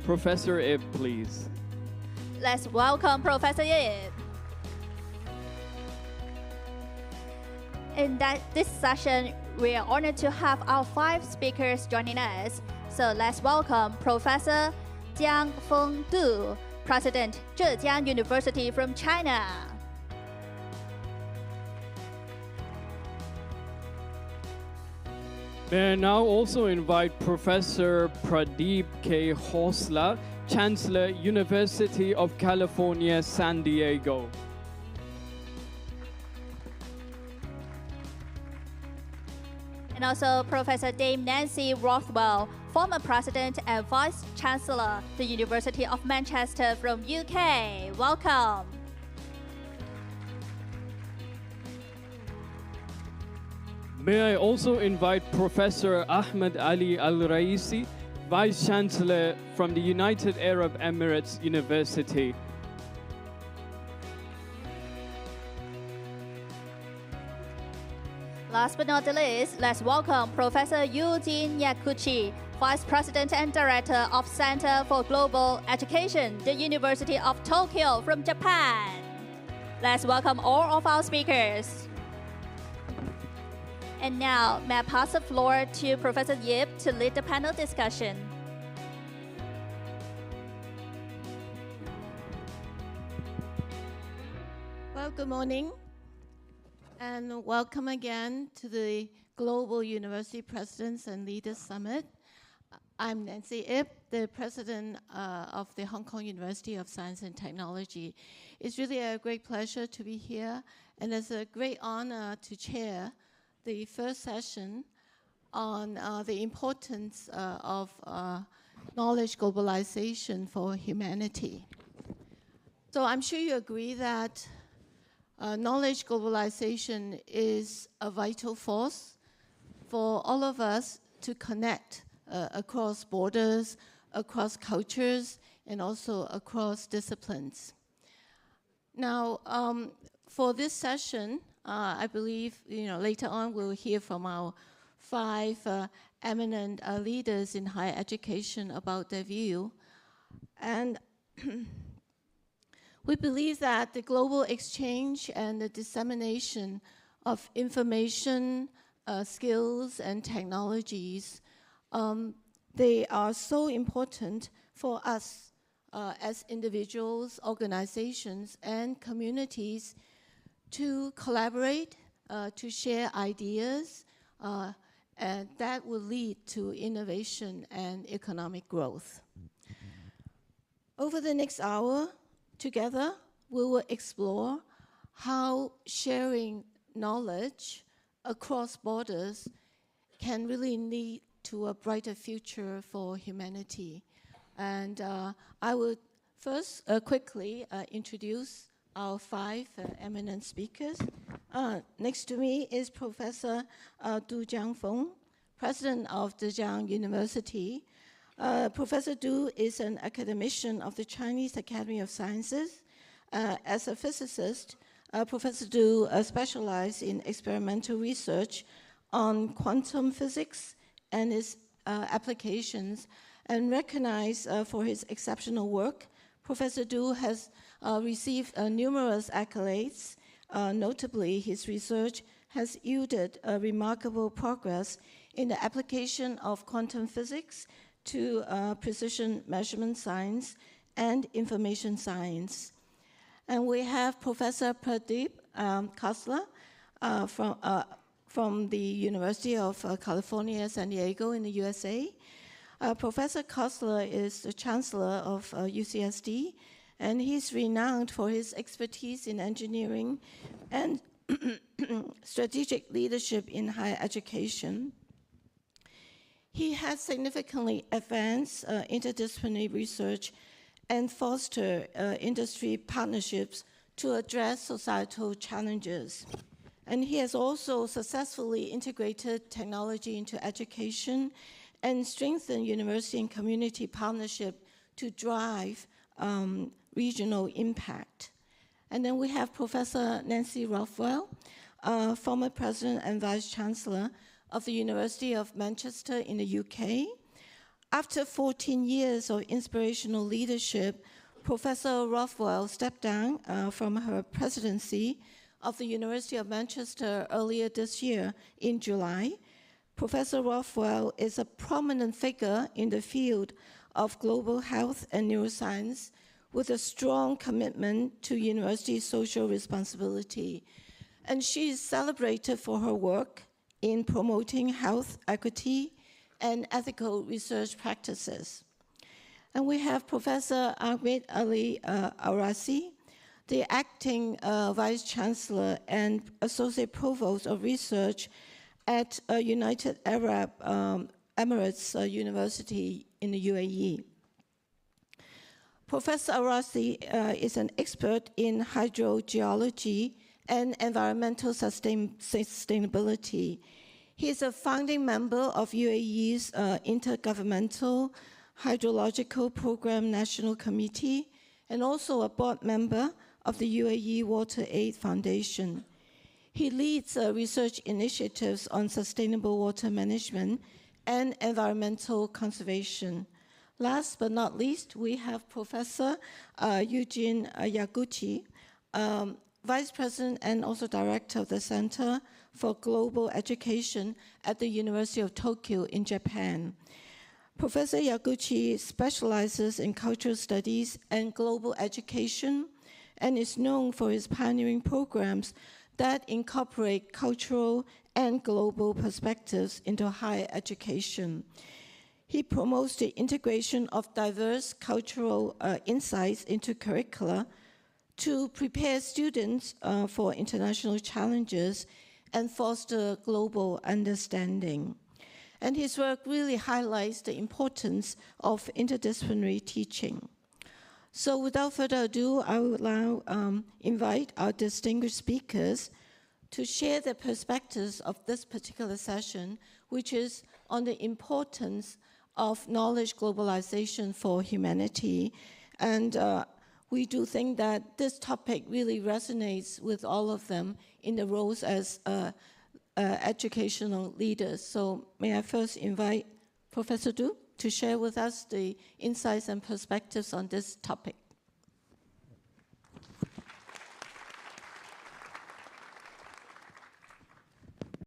Professor Ip, please. Let's welcome Professor Ip. In this session, we are honored to have our 5 speakers joining us. So let's welcome Professor Jiang Fengdu, President, Zhejiang University from China. May I now also invite Professor Pradeep K. Hosla, Chancellor, University of California, San Diego. And also Professor Dame Nancy Rothwell, former President and Vice Chancellor, the University of Manchester from UK. Welcome. May I also invite Professor Ahmed Ali Al-Raisi, Vice Chancellor from the United Arab Emirates University. Last but not the least, let's welcome Professor Eugene Yakuchi, Vice President and Director of Center for Global Education, the University of Tokyo from Japan. Let's welcome all of our speakers. And now, may I pass the floor to Professor Yip to lead the panel discussion. Well, good morning, and welcome again to the Global University Presidents and Leaders Summit. I'm Nancy Ip, the President of the Hong Kong University of Science and Technology. It's really a great pleasure to be here, and it's a great honor to chair the first session on the importance of knowledge globalization for humanity. So I'm sure you agree that knowledge globalization is a vital force for all of us to connect across borders, across cultures, and also across disciplines. Now, for this session, I believe later on we'll hear from our 5 eminent leaders in higher education about their view. And we believe that the global exchange and the dissemination of information, skills, and technologies, they are so important for us as individuals, organizations, and communities to collaborate, to share ideas, and that will lead to innovation and economic growth. Over the next hour, together, we will explore how sharing knowledge across borders can really lead to a brighter future for humanity. And I would first quickly introduce our 5 eminent speakers. Next to me is Professor Du Jiangfeng, President of Zhejiang University. Professor Du is an academician of the Chinese Academy of Sciences. As a physicist, Professor Du specialized in experimental research on quantum physics and its applications, and recognized for his exceptional work. Professor Du has received numerous accolades. Notably, his research has yielded remarkable progress in the application of quantum physics to precision measurement science and information science. And we have Professor Pradeep Khosla from the University of California, San Diego in the USA. Professor Khosla is the Chancellor of UCSD, and he's renowned for his expertise in engineering and strategic leadership in higher education. He has significantly advanced interdisciplinary research and foster industry partnerships to address societal challenges. And he has also successfully integrated technology into education and strengthened university and community partnership to drive regional impact. And then we have Professor Nancy Rothwell, former President and Vice Chancellor of the University of Manchester in the UK. After 14 years of inspirational leadership, Professor Rothwell stepped down from her presidency of the University of Manchester earlier this year in July. Professor Rothwell is a prominent figure in the field of global health and neuroscience with a strong commitment to university social responsibility. And she is celebrated for her work in promoting health equity and ethical research practices. And we have Professor Ahmed Ali Arasi, the acting Vice Chancellor and Associate Provost of Research at United Arab Emirates University in the UAE. Professor Arasi is an expert in hydrogeology and environmental sustainability. He is a founding member of UAE's Intergovernmental Hydrological Program National Committee and also a board member of the UAE Water Aid Foundation. He leads research initiatives on sustainable water management and environmental conservation. Last but not least, we have Professor Eugene Yaguchi, Vice President and also Director of the Center for Global Education at the University of Tokyo in Japan. Professor Yaguchi specializes in cultural studies and global education and is known for his pioneering programs that incorporate cultural and global perspectives into higher education. He promotes the integration of diverse cultural insights into curricula to prepare students for international challenges and foster global understanding. And his work really highlights the importance of interdisciplinary teaching. So without further ado, I would now invite our distinguished speakers to share their perspectives of this particular session, which is on the importance of knowledge globalization for humanity. And we do think that this topic really resonates with all of them in the roles as educational leaders. So may I first invite Professor Du to share with us the insights and perspectives on this topic.